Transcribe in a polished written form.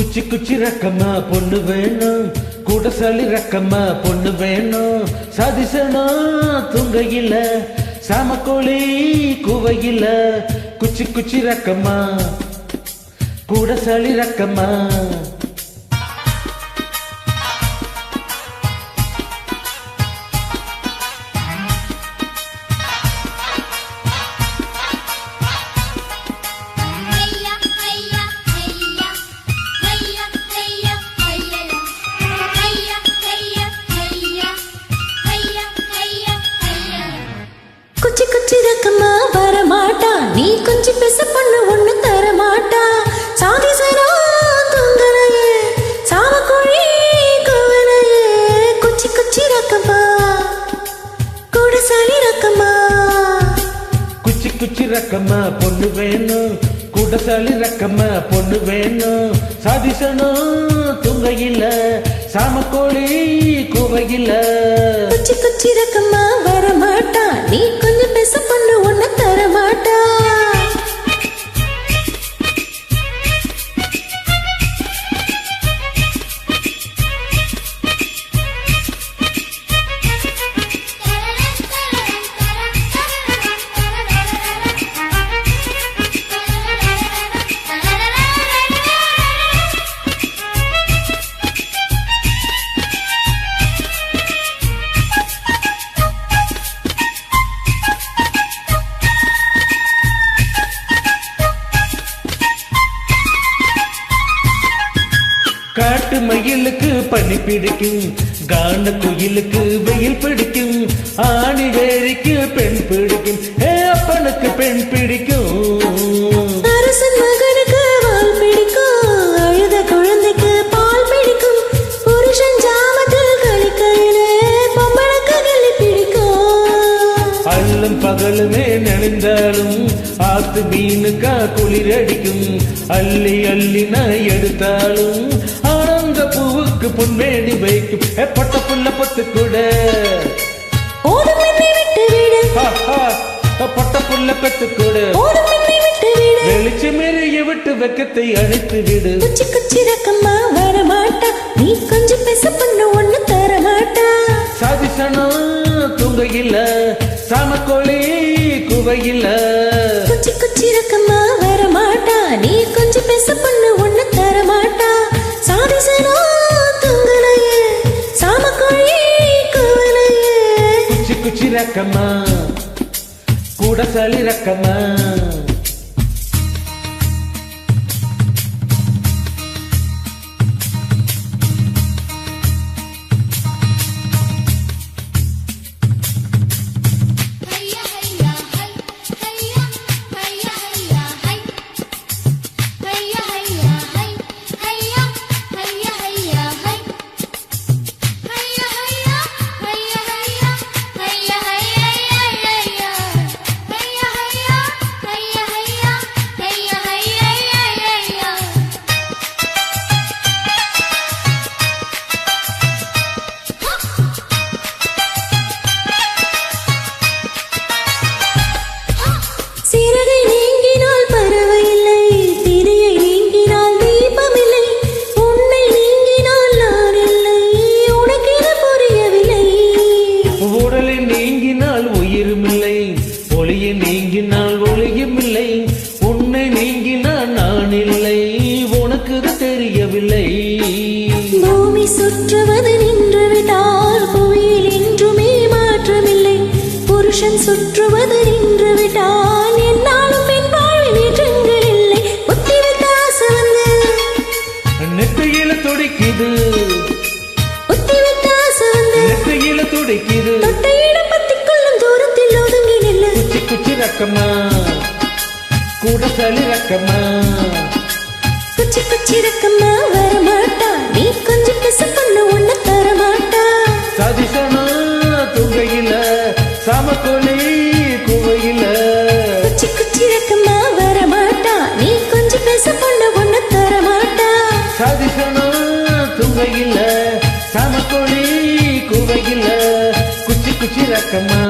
குச்சி குச்சி ரக்கம்மா பொண்ணு வேணும், கூடசாலி ரக்கம்மா பொண்ணு வேணும். சாதிசனா துங்கையில சாமக்கோழி கூவையில. குச்சி குச்சி ரக்கம்மா கூடசாலி ரக்கம்மா. குச்சி குச்சி ரக்கம்மா வரமாட்டா, நீ கொஞ்சம் பேச பொண்ணு ஒண்ணு தரமாட்டா. சாதிசனா துங்கலையே சாமக்கோழி கூவலையே. குச்சி குச்சி ரக்கம்மா கூடசாலி ரக்கம்மா. குச்சி குச்சி ரக்கம்மா பொண்ணு வேணும், கூடசாலி ரக்கம்மா பொண்ணு வேணும். சாதிசனா துங்கையில சாமக்கோழி கூவையில. குச்சி குச்சி ரக்கம்மா வரமாட்டா, நீ கொஞ்சம் பேச பொண்ணு ஒண்ணு தரமாட்டா. காட்டு மயிலுக்கு பனி பிடிக்கும், கான குயிலுக்கு வெயில் பிடிக்கும். ஆணி வேரிக்கு பெண் பிடிக்கும், அப்பனுக்கு பெண் பிடிக்கும். அரசன் மகனுக்கு வால் பிடிக்கும், அழுத குழந்தைக்கு பால் பிடிக்கும். புருஷன் ஜாமத்தில் கழிக்கையிலே பொம்பளுக்கு கிளி பிடிக்கும். அல்லும் பகலுமே நினைந்தாலும் ஆத்து மீனுக்கா குளிர் அடிக்கும். அள்ளி அள்ளி நான் எடுத்தாலும் ஆனந்த பூவுக்கு பொன்மேனி வைக்கும். பட்ட புள்ள பத்து கூட ஓடும் என்னை விட்டு விடு, பட்ட புள்ள பத்து கூட ஓடும் என்னை விட்டு விடு. வெளிச்சம் எறிய விட்டு வெக்கத்தை அழைத்து விடு. குச்சி குச்சி ரக்கம்மா வரமாட்டா, நீ கொஞ்சம் பேச பொண்ணு ஒண்ணு தரமாட்டா. சாதிசனா துங்கையில சாமக்கோழி குவையில. குச்சி குச்சி ரக்கம்மா வரமாட்டா, நீ கொஞ்சம் பேச பொண்ணு ஒண்ணு தரமாட்டா. சாதிசனா துங்கலையே சாமக்கோழி கூவலையே. குச்சி குச்சி ரக்கம்மா கூடசாலி ரக்கம்மா. ஒளியை நீங்கினால் ஒளியும் இல்லை, உன்னை நீங்கினால் நான் இல்லை. உனக்கு தெரியவில்லை. பூமி சுற்றுவது நின்று விட்டால் புவியில் என்றுமே மாற்றமில்லை. புருஷன் சுற்றுவது நின்று விட்டால் என்னாலும் என் வாழ்வில் ஏற்றங்கள் இல்லை. புத்தி வைத்த ஆசை வந்து நெத்தையில துடிக்குது, புத்தி வைத்த ஆசை வந்து நெத்தையில துடிக்குது. தொட்டையிடம் பத்திக் கொள்ளும் தூரத்தில் ஒதுங்கி நில்லு. குச்சி குச்சி ரக்கம்மா கூடசாலி ரக்கம்மா. குச்சி குச்சி ரக்கம்மா வரமாட்டா, நீ கொஞ்சம் பேச பொண்ணு ஒண்ணு தரமாட்டா. சாதிசனா துங்கையில சாமக்கோழி கூவையில. குச்சி குச்சி ரக்கம்மா வரமாட்டா, நீ கொஞ்சம் பேச பொண்ணு ஒண்ணு தரமாட்டா. சாதிசனா துங்கையில சாமக்கோழி கூவையில. குச்சி குச்சி ரக்கம்மா.